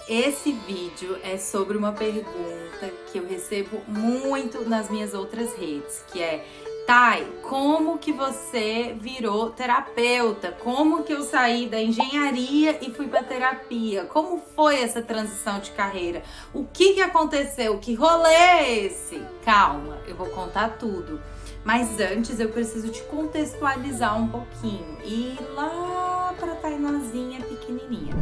Esse vídeo é sobre uma pergunta que eu recebo muito nas minhas outras redes, que é: Thay, como que você virou terapeuta? Como que eu saí da engenharia e fui para terapia? Como foi essa transição de carreira? O que aconteceu? Que rolê é esse? Calma, eu vou contar tudo. Mas antes eu preciso te contextualizar um pouquinho. E lá para Tainazinha pequenininha.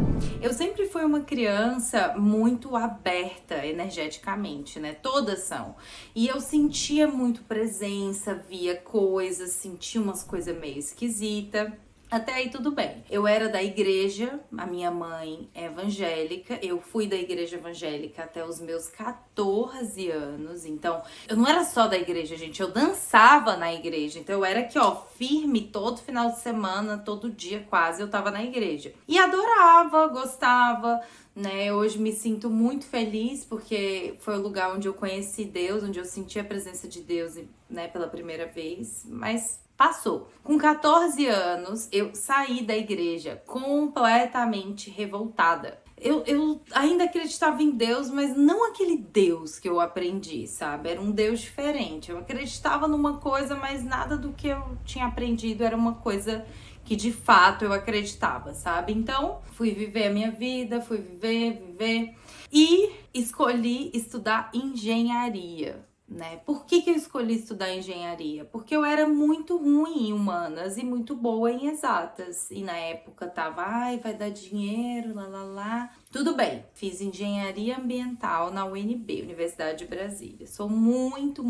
Eu sempre fui uma criança muito aberta energeticamente, né? Todas são. E eu sentia muito presença, via coisas, sentia umas coisas meio esquisitas. Até aí tudo bem. Eu era da igreja, a minha mãe é evangélica, eu fui da igreja evangélica até os meus 14 anos, então eu não era só da igreja, gente, eu dançava na igreja, então eu era aqui, ó, firme todo final de semana, todo dia quase eu tava na igreja. E adorava, gostava, né? Hoje me sinto muito feliz porque foi o lugar onde eu conheci Deus, onde eu senti a presença de Deus, né, pela primeira vez, mas passou. Com 14 anos, eu saí da igreja completamente revoltada. Eu ainda acreditava em Deus, mas não aquele Deus que eu aprendi, sabe? Era um Deus diferente. Eu acreditava numa coisa, mas nada do que eu tinha aprendido era uma coisa que de fato eu acreditava, sabe? Então, fui viver a minha vida, fui viver e escolhi estudar engenharia. Né? Por que eu escolhi estudar engenharia? Porque eu era muito ruim em humanas e muito boa em exatas. E na época tava, vai dar dinheiro, lá. Tudo bem, fiz engenharia ambiental na UNB, Universidade de Brasília. Sou muito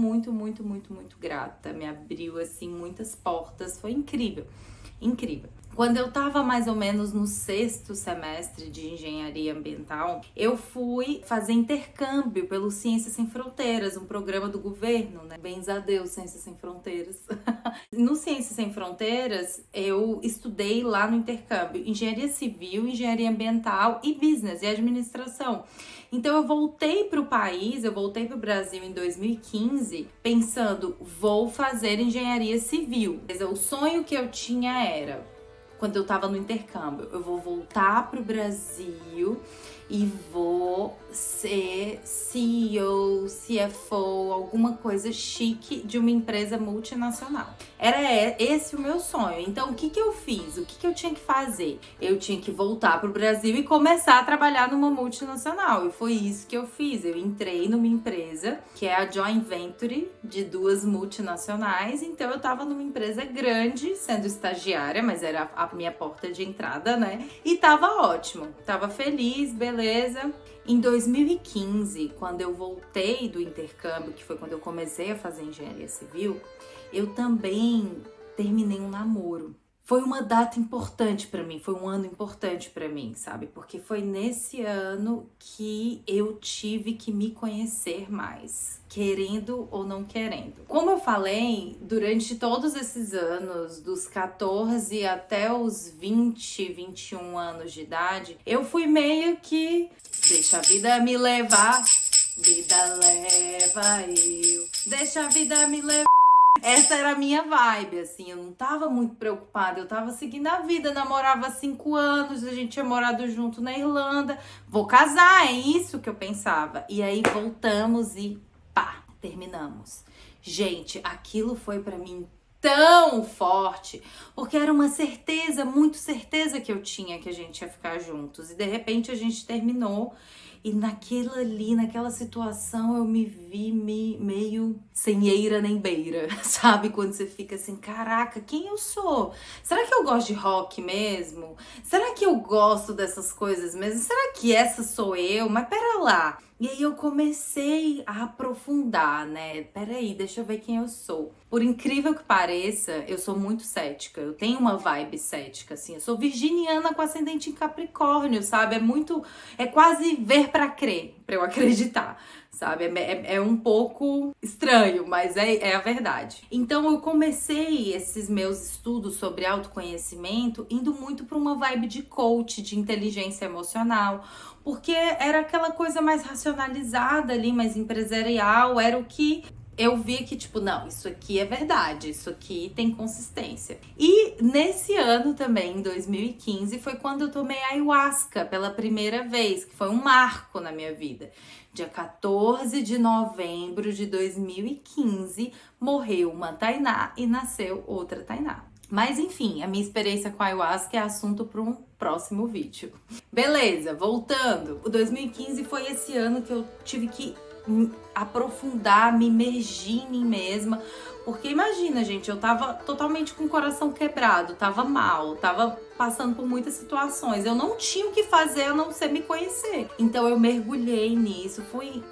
grata. Me abriu, assim, muitas portas. Foi incrível. Quando eu tava mais ou menos no 6º semestre de engenharia ambiental, eu fui fazer intercâmbio pelo Ciências Sem Fronteiras, um programa do governo, né? Bens a Deus, Ciências Sem Fronteiras. No Ciências Sem Fronteiras, eu estudei lá no intercâmbio engenharia civil, engenharia ambiental e business e administração. Então eu voltei para o país, eu voltei para o Brasil em 2015, pensando, vou fazer engenharia civil. O sonho que eu tinha era, quando eu tava no intercâmbio, eu vou voltar pro Brasil e vou ser CEO, CFO, alguma coisa chique de uma empresa multinacional. Era esse o meu sonho. Então, o que eu fiz? O que eu tinha que fazer? Eu tinha que voltar pro Brasil e começar a trabalhar numa multinacional. E foi isso que eu fiz. Eu entrei numa empresa que é a joint venture de 2 multinacionais. Então, eu tava numa empresa grande, sendo estagiária, mas era a minha porta de entrada, né? E tava ótimo. Tava feliz, beleza. Em 2015, quando eu voltei do intercâmbio, que foi quando eu comecei a fazer engenharia civil, eu também terminei um namoro. Foi uma data importante pra mim, foi um ano importante pra mim, sabe? Porque foi nesse ano que eu tive que me conhecer mais, querendo ou não querendo. Como eu falei, durante todos esses anos, dos 14 até os 20, 21 anos de idade, eu fui meio que deixa a vida me levar, vida leva eu, deixa a vida me levar. Essa era a minha vibe, assim, eu não tava muito preocupada, eu tava seguindo a vida, namorava há 5 anos, a gente tinha morado junto na Irlanda, vou casar, é isso que eu pensava. E aí voltamos e pá, terminamos. Gente, aquilo foi pra mim tão forte, porque era uma certeza, muito certeza que eu tinha que a gente ia ficar juntos, e de repente a gente terminou. E naquela situação eu me vi meio sem eira nem beira, sabe? Quando você fica assim, caraca, quem eu sou? Será que eu gosto de rock mesmo? Será que eu gosto dessas coisas mesmo? Será que essa sou eu? Mas pera lá. E aí eu comecei a aprofundar, né? Peraí, deixa eu ver quem eu sou. Por incrível que pareça, eu sou muito cética. Eu tenho uma vibe cética, assim. Eu sou virginiana com ascendente em Capricórnio, sabe? É quase ver pra crer, pra eu acreditar, sabe? É um pouco estranho, mas é a verdade. Então eu comecei esses meus estudos sobre autoconhecimento indo muito pra uma vibe de coach, de inteligência emocional, porque era aquela coisa mais racionalizada ali, mais empresarial, era o que eu vi que, tipo, não, isso aqui é verdade, isso aqui tem consistência. E nesse ano também, em 2015, foi quando eu tomei ayahuasca pela primeira vez, que foi um marco na minha vida. Dia 14 de novembro de 2015, morreu uma Tainá e nasceu outra Tainá. Mas enfim, a minha experiência com a ayahuasca é assunto para um próximo vídeo. Beleza, voltando. O 2015 foi esse ano que eu tive que me aprofundar, me imergir em mim mesma. Porque imagina, gente, eu tava totalmente com o coração quebrado, tava mal, tava passando por muitas situações. Eu não tinha o que fazer a não ser me conhecer. Então eu mergulhei nisso,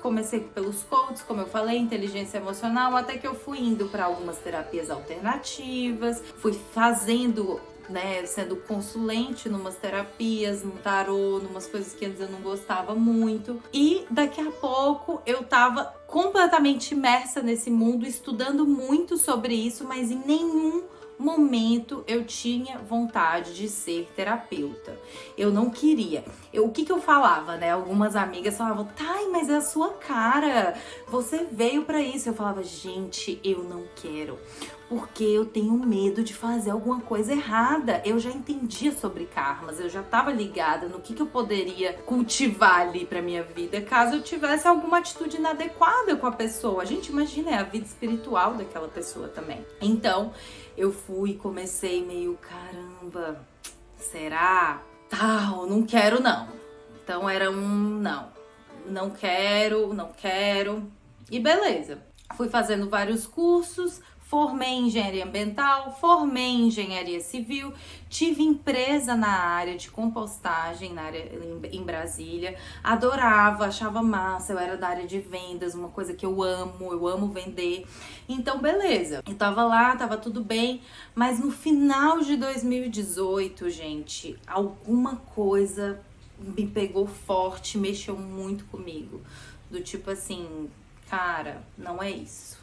comecei pelos coaches, como eu falei, inteligência emocional, até que eu fui indo para algumas terapias alternativas, fui fazendo, né, sendo consulente numas terapias, no tarô, numas coisas que antes eu não gostava muito. E daqui a pouco eu tava completamente imersa nesse mundo, estudando muito sobre isso, mas em nenhum momento eu tinha vontade de ser terapeuta. Eu não queria. O que eu falava, né? Algumas amigas falavam, Thay, mas é a sua cara. Você veio pra isso. Eu falava, gente, eu não quero. Porque eu tenho medo de fazer alguma coisa errada. Eu já entendia sobre karmas, eu já estava ligada no que eu poderia cultivar ali pra minha vida, caso eu tivesse alguma atitude inadequada com a pessoa. A gente imagina, é a vida espiritual daquela pessoa também. Então, eu fui e comecei meio, caramba, será? Tal, não quero não. Então era um não quero. E beleza. Fui fazendo vários cursos, formei em engenharia ambiental, formei em engenharia civil, tive empresa na área de compostagem, em Brasília, adorava, achava massa, eu era da área de vendas, uma coisa que eu amo vender. Então, beleza, eu tava lá, tava tudo bem, mas no final de 2018, gente, alguma coisa me pegou forte, mexeu muito comigo, do tipo assim, cara, não é isso.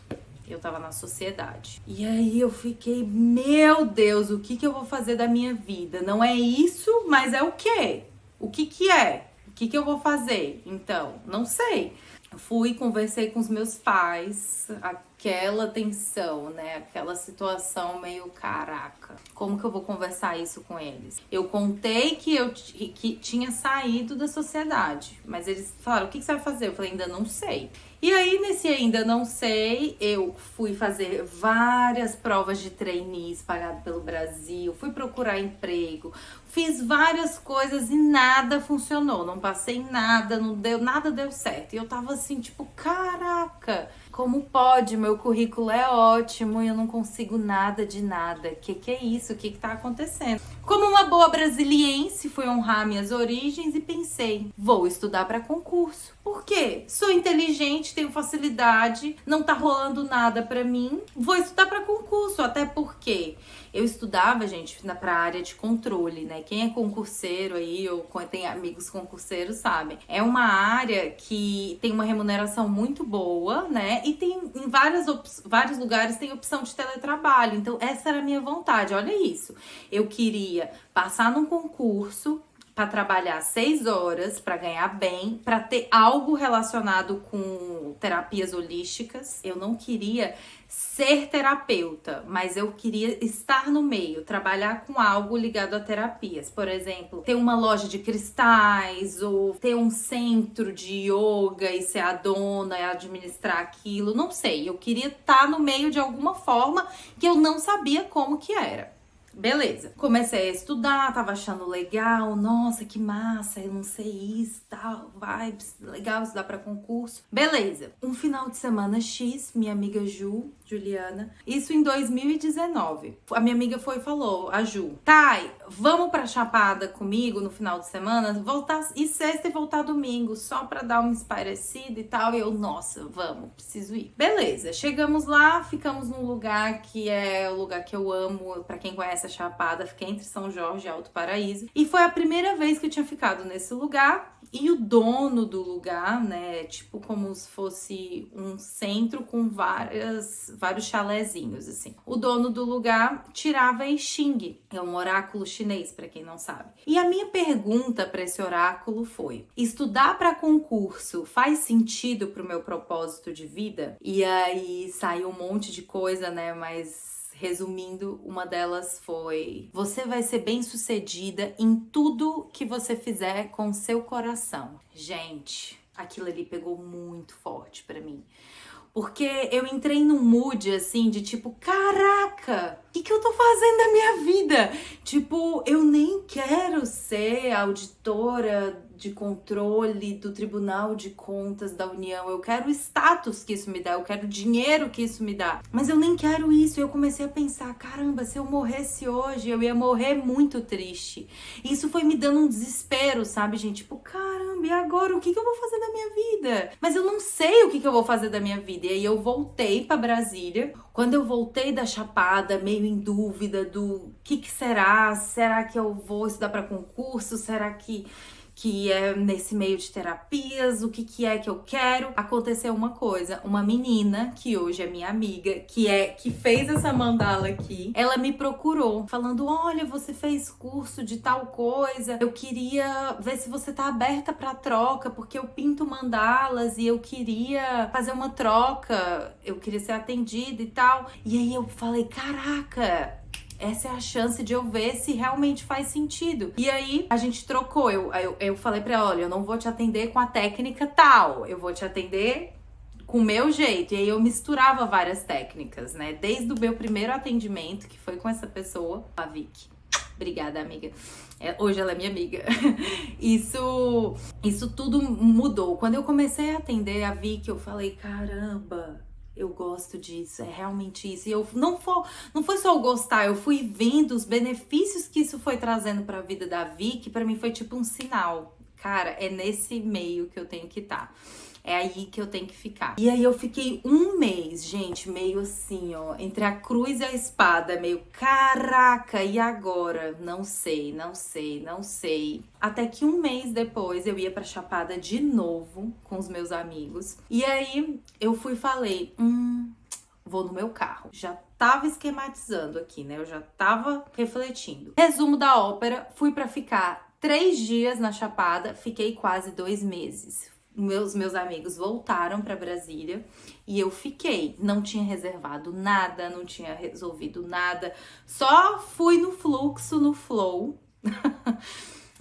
Eu tava na sociedade. E aí eu fiquei, meu Deus, o que eu vou fazer da minha vida? Não é isso, mas é o quê? O que é? O que eu vou fazer? Então, não sei. Fui, conversei com os meus pais, aquela tensão, né? Aquela situação meio, caraca, como que eu vou conversar isso com eles? Eu contei que tinha saído da sociedade, mas eles falaram, o que você vai fazer? Eu falei, ainda não sei. E aí, nesse ainda não sei, eu fui fazer várias provas de trainees pagado pelo Brasil, fui procurar emprego, fiz várias coisas e nada funcionou, não passei em nada, nada deu certo. E eu tava assim, tipo, caraca, como pode? Meu currículo é ótimo e eu não consigo nada de nada. Que é isso? O que tá acontecendo? Como uma boa brasiliense, fui honrar minhas origens e pensei, vou estudar para concurso. Por quê? Sou inteligente, tenho facilidade, não tá rolando nada pra mim, vou estudar para concurso, até porque eu estudava, gente, pra área de controle, né? Quem é concurseiro aí, ou tem amigos concurseiros, sabem. É uma área que tem uma remuneração muito boa, né? E tem em vários lugares tem opção de teletrabalho. Então, essa era a minha vontade, olha isso. Eu queria passar num concurso para trabalhar 6 horas, para ganhar bem, para ter algo relacionado com terapias holísticas. Eu não queria ser terapeuta, mas eu queria estar no meio, trabalhar com algo ligado a terapias. Por exemplo, ter uma loja de cristais ou ter um centro de yoga e ser a dona e administrar aquilo. Não sei, eu queria estar no meio de alguma forma que eu não sabia como que era. Beleza, comecei a estudar, tava achando legal, nossa, que massa, eu não sei isso, tal, vibes, legal estudar pra concurso. Beleza, um final de semana X, minha amiga Juliana, isso em 2019. A minha amiga foi e falou, a Ju, Thay, vamos pra Chapada comigo no final de semana, voltar e sexta e voltar domingo, só pra dar uma espairecida e tal. E eu, nossa, vamos, preciso ir. Beleza, chegamos lá, ficamos num lugar que é o lugar que eu amo, pra quem conhece a Chapada, fiquei entre São Jorge e Alto Paraíso. E foi a primeira vez que eu tinha ficado nesse lugar. E o dono do lugar, né, tipo como se fosse um centro com vários chalezinhos, assim. O dono do lugar tirava I Ching, é um oráculo chinês, para quem não sabe. E a minha pergunta para esse oráculo foi: estudar para concurso faz sentido pro meu propósito de vida? E aí saiu um monte de coisa, né, mas resumindo, uma delas foi: você vai ser bem-sucedida em tudo que você fizer com o seu coração. Gente, aquilo ali pegou muito forte pra mim. Porque eu entrei num mood, assim, de tipo, caraca, o que eu tô fazendo da minha vida? Tipo, eu nem quero ser auditora de controle do Tribunal de Contas da União. Eu quero o status que isso me dá, eu quero o dinheiro que isso me dá. Mas eu nem quero isso. E eu comecei a pensar, caramba, se eu morresse hoje, eu ia morrer muito triste. E isso foi me dando um desespero, sabe, gente? Tipo, caramba, e agora? O que eu vou fazer da minha vida? Mas eu não sei o que eu vou fazer da minha vida. E aí eu voltei pra Brasília. Quando eu voltei da Chapada, meio em dúvida do que será? Será que eu vou estudar para concurso? Será que é nesse meio de terapias? O que é que eu quero? Aconteceu uma coisa, uma menina que hoje é minha amiga, que fez essa mandala aqui, ela me procurou falando: olha, você fez curso de tal coisa, eu queria ver se você tá aberta pra troca, porque eu pinto mandalas e eu queria fazer uma troca, eu queria ser atendida e tal. E aí eu falei, caraca, essa é a chance de eu ver se realmente faz sentido. E aí a gente trocou. Eu falei pra ela: olha, eu não vou te atender com a técnica tal, eu vou te atender com o meu jeito. E aí eu misturava várias técnicas, né? Desde o meu primeiro atendimento, que foi com essa pessoa, a Vicky. Obrigada, amiga. Hoje ela é minha amiga. Isso tudo mudou. Quando eu comecei a atender a Vicky, eu falei, caramba, eu gosto disso, é realmente isso. E eu não foi só o gostar, eu fui vendo os benefícios que isso foi trazendo pra vida da Vicky, pra mim foi tipo um sinal. Cara, é nesse meio que eu tenho que estar. É aí que eu tenho que ficar. E aí eu fiquei um mês, gente, meio assim, ó, entre a cruz e a espada, meio caraca, e agora? Não sei. Até que um mês depois eu ia pra Chapada de novo com os meus amigos. E aí eu fui e falei, vou no meu carro. Já tava esquematizando aqui, né? Eu já tava refletindo. Resumo da ópera, fui pra ficar 3 dias na Chapada, fiquei quase 2 meses. Meus amigos voltaram para Brasília e eu fiquei. Não tinha reservado nada, não tinha resolvido nada, só fui no fluxo, no flow.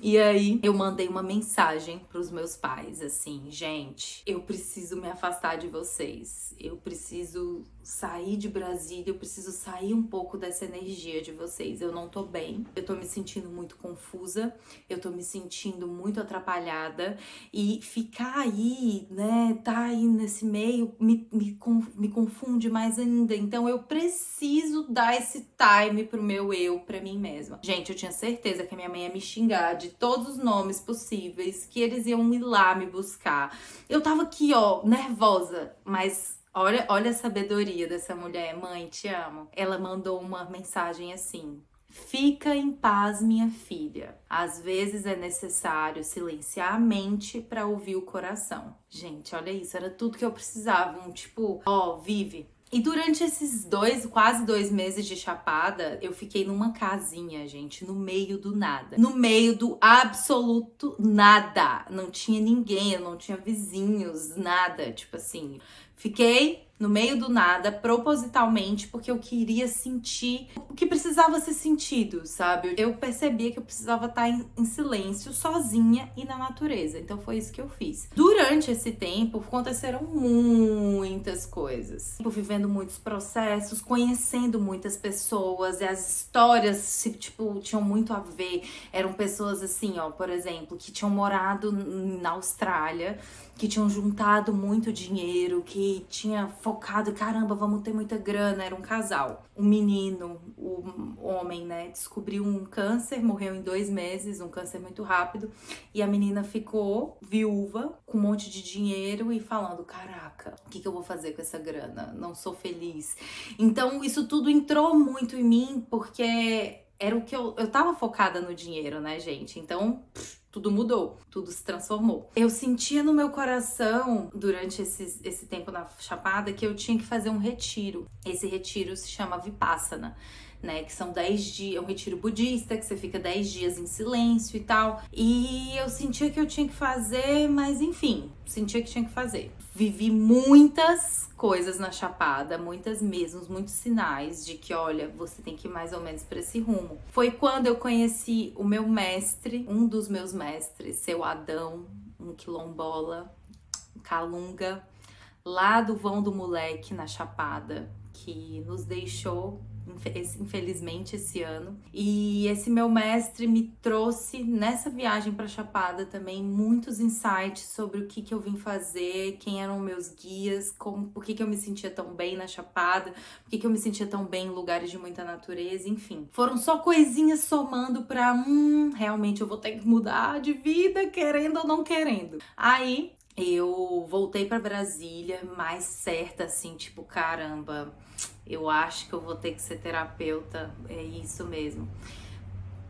E aí eu mandei uma mensagem pros meus pais, assim, gente, eu preciso me afastar de vocês, eu preciso sair de Brasília, eu preciso sair um pouco dessa energia de vocês, eu não tô bem, eu tô me sentindo muito confusa, eu tô me sentindo muito atrapalhada e ficar aí, né, tá aí nesse meio me confunde mais ainda, então eu preciso dar esse time pro meu eu, pra mim mesma. Gente, eu tinha certeza que a minha mãe ia me xingar de todos os nomes possíveis, que eles iam ir lá me buscar. Eu tava aqui, ó, nervosa, mas olha a sabedoria dessa mulher. Mãe, te amo. Ela mandou uma mensagem assim: fica em paz, minha filha. Às vezes é necessário silenciar a mente para ouvir o coração. Gente, olha isso, era tudo que eu precisava. Um tipo, ó, vive. E durante esses quase 2 meses de Chapada, eu fiquei numa casinha, gente, no meio do nada. No meio do absoluto nada. Não tinha ninguém, eu não tinha vizinhos, nada. Tipo assim, fiquei no meio do nada, propositalmente, porque eu queria sentir o que precisava ser sentido, sabe? Eu percebia que eu precisava estar em silêncio, sozinha e na natureza. Então foi isso que eu fiz. Durante esse tempo, aconteceram muitas coisas. Eu vivendo muitos processos, conhecendo muitas pessoas, e as histórias, tipo, tinham muito a ver. Eram pessoas assim, ó, por exemplo, que tinham morado na Austrália, que tinham juntado muito dinheiro, que tinha focado, caramba, vamos ter muita grana. Era um casal. Um menino, o homem, né, descobriu um câncer, morreu em 2 meses, um câncer muito rápido. E a menina ficou viúva, com um monte de dinheiro e falando, caraca, o que eu vou fazer com essa grana? Não sou feliz. Então, isso tudo entrou muito em mim, porque era o que eu tava focada no dinheiro, né, gente? Então, tudo mudou, tudo se transformou. Eu sentia no meu coração, durante esse tempo na Chapada, que eu tinha que fazer um retiro. Esse retiro se chama Vipassana, né? Que são 10 dias, é um retiro budista, que você fica 10 dias em silêncio e tal. E eu sentia que eu tinha que fazer, mas enfim, sentia que tinha que fazer. Vivi muitas coisas na Chapada, muitas mesmo, muitos sinais de que, olha, você tem que ir mais ou menos para esse rumo. Foi quando eu conheci o meu mestre, um dos meus mestres, seu Adão, um quilombola, um calunga, lá do Vão do Moleque, na Chapada, que nos deixou, infelizmente, esse ano. E esse meu mestre me trouxe nessa viagem para Chapada também muitos insights sobre o que eu vim fazer, quem eram meus guias, por que eu me sentia tão bem na Chapada, por que eu me sentia tão bem em lugares de muita natureza, enfim. Foram só coisinhas somando pra, realmente eu vou ter que mudar de vida, querendo ou não querendo. Aí eu voltei pra Brasília mais certa, assim, tipo, caramba, eu acho que eu vou ter que ser terapeuta, é isso mesmo.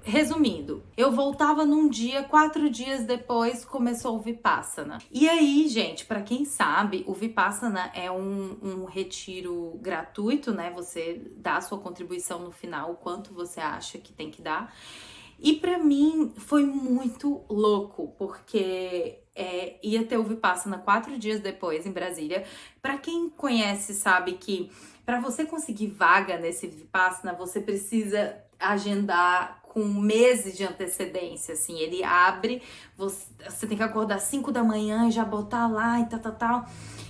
Resumindo, eu voltava num dia, 4 dias depois começou o Vipassana. E aí, gente, pra quem sabe, o Vipassana é um retiro gratuito, né? Você dá a sua contribuição no final, o quanto você acha que tem que dar. E pra mim foi muito louco, porque ia ter o Vipassana 4 dias depois em Brasília. Pra quem conhece sabe que pra você conseguir vaga nesse Vipassana, você precisa agendar com meses de antecedência, assim. Ele abre, você tem que acordar 5 da manhã e já botar lá e tal.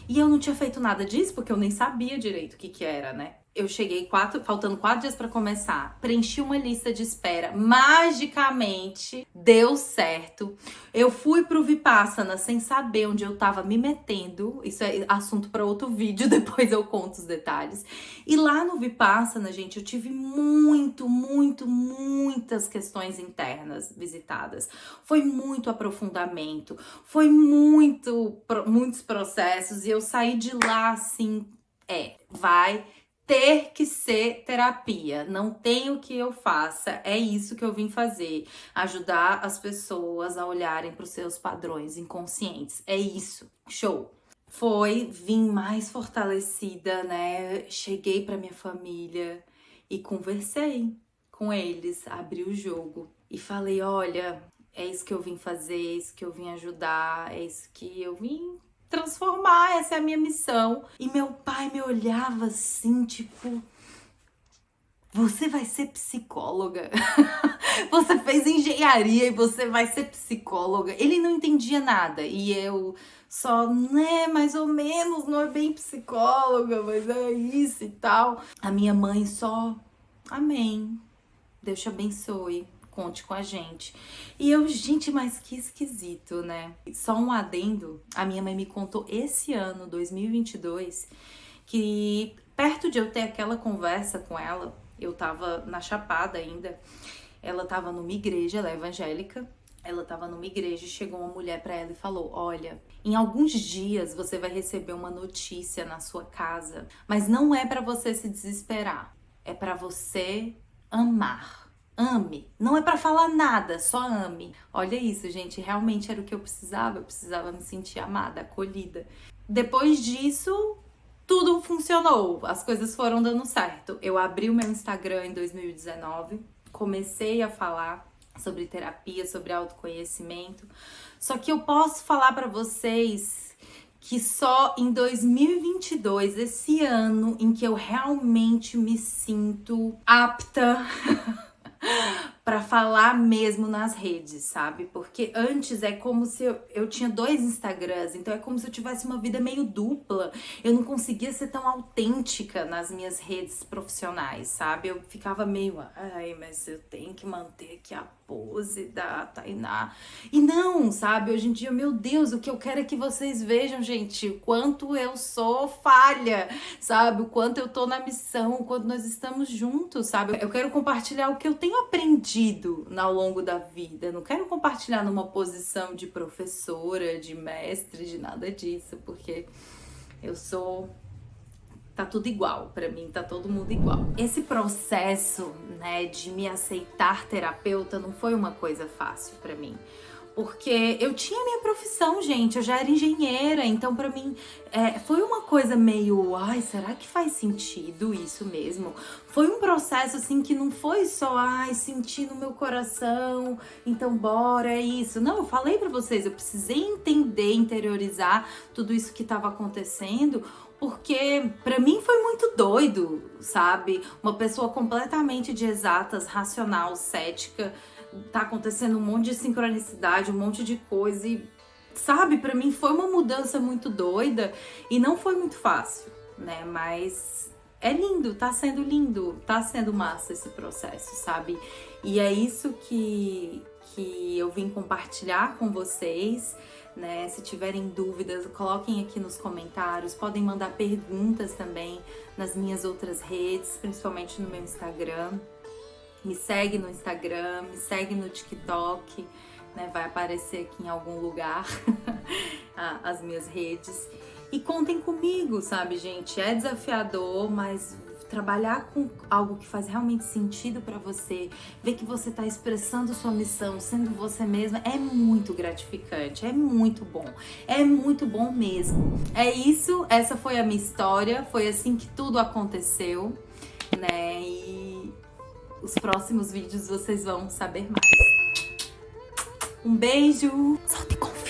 E eu não tinha feito nada disso, porque eu nem sabia direito o que era, né? Eu cheguei faltando 4 dias pra começar, preenchi uma lista de espera, magicamente deu certo. Eu fui pro Vipassana sem saber onde eu tava me metendo, isso é assunto para outro vídeo, depois eu conto os detalhes. E lá no Vipassana, gente, eu tive muitas questões internas visitadas. Foi muito aprofundamento, foi muitos processos, e eu saí de lá assim, vai ter que ser terapia, não tem o que eu faça, é isso que eu vim fazer, ajudar as pessoas a olharem para os seus padrões inconscientes, é isso, show. Vim mais fortalecida, né, cheguei para minha família e conversei com eles, abri o jogo e falei, olha, é isso que eu vim fazer, é isso que eu vim ajudar, é isso que eu vim transformar, essa é a minha missão. E meu pai me olhava assim, tipo, você vai ser psicóloga? Você fez engenharia e você vai ser psicóloga? Ele não entendia nada e eu só, né, mais ou menos, não é bem psicóloga, mas é isso e tal. A minha mãe só, amém, Deus te abençoe. Conte com a gente. E eu, gente, mas que esquisito, né? Só um adendo, a minha mãe me contou esse ano, 2022, que perto de eu ter aquela conversa com ela, eu tava na Chapada ainda, ela tava numa igreja, ela é evangélica, ela tava numa igreja e chegou uma mulher pra ela e falou, olha, em alguns dias você vai receber uma notícia na sua casa, mas não é pra você se desesperar, é pra você amar. Ame, não é pra falar nada, só ame. Olha isso, gente, realmente era o que eu precisava me sentir amada, acolhida. Depois disso, tudo funcionou, as coisas foram dando certo. Eu abri o meu Instagram em 2019, comecei a falar sobre terapia, sobre autoconhecimento. Só que eu posso falar pra vocês que só em 2022, esse ano em que eu realmente me sinto apta pra falar mesmo nas redes, sabe? Porque antes é como se eu tinha 2 Instagrams, então é como se eu tivesse uma vida meio dupla. Eu não conseguia ser tão autêntica nas minhas redes profissionais, sabe? Eu ficava meio, ai, mas eu tenho que manter aqui a pose da Tainá. E não, sabe? Hoje em dia, meu Deus, o que eu quero é que vocês vejam, gente, o quanto eu sou falha, sabe? O quanto eu tô na missão, o quanto nós estamos juntos, sabe? Eu quero compartilhar o que eu tenho aprendido ao longo da vida. Eu não quero compartilhar numa posição de professora, de mestre, de nada disso, porque eu sou... Tá tudo igual, pra mim tá todo mundo igual. Esse processo, né, de me aceitar terapeuta não foi uma coisa fácil pra mim, Porque eu tinha minha profissão, gente, eu já era engenheira, então pra mim foi uma coisa meio, ai, será que faz sentido isso mesmo? Foi um processo assim que não foi só, ai, senti no meu coração, então bora, é isso. Não, eu falei pra vocês, eu precisei entender, interiorizar tudo isso que tava acontecendo, porque pra mim foi muito doido, sabe? Uma pessoa completamente de exatas, racional, cética, tá acontecendo um monte de sincronicidade, um monte de coisa e, sabe, pra mim foi uma mudança muito doida e não foi muito fácil, né? Mas é lindo, tá sendo massa esse processo, sabe? E é isso que eu vim compartilhar com vocês, né? Se tiverem dúvidas, coloquem aqui nos comentários, podem mandar perguntas também nas minhas outras redes, principalmente no meu Instagram. Me segue no Instagram, me segue no TikTok, né? Vai aparecer aqui em algum lugar as minhas redes. E contem comigo, sabe, gente? É desafiador, mas trabalhar com algo que faz realmente sentido pra você, ver que você tá expressando sua missão, sendo você mesma, é muito gratificante, é muito bom mesmo. É isso, essa foi a minha história, foi assim que tudo aconteceu, né? E os próximos vídeos vocês vão saber mais. Um beijo! Solta e confia!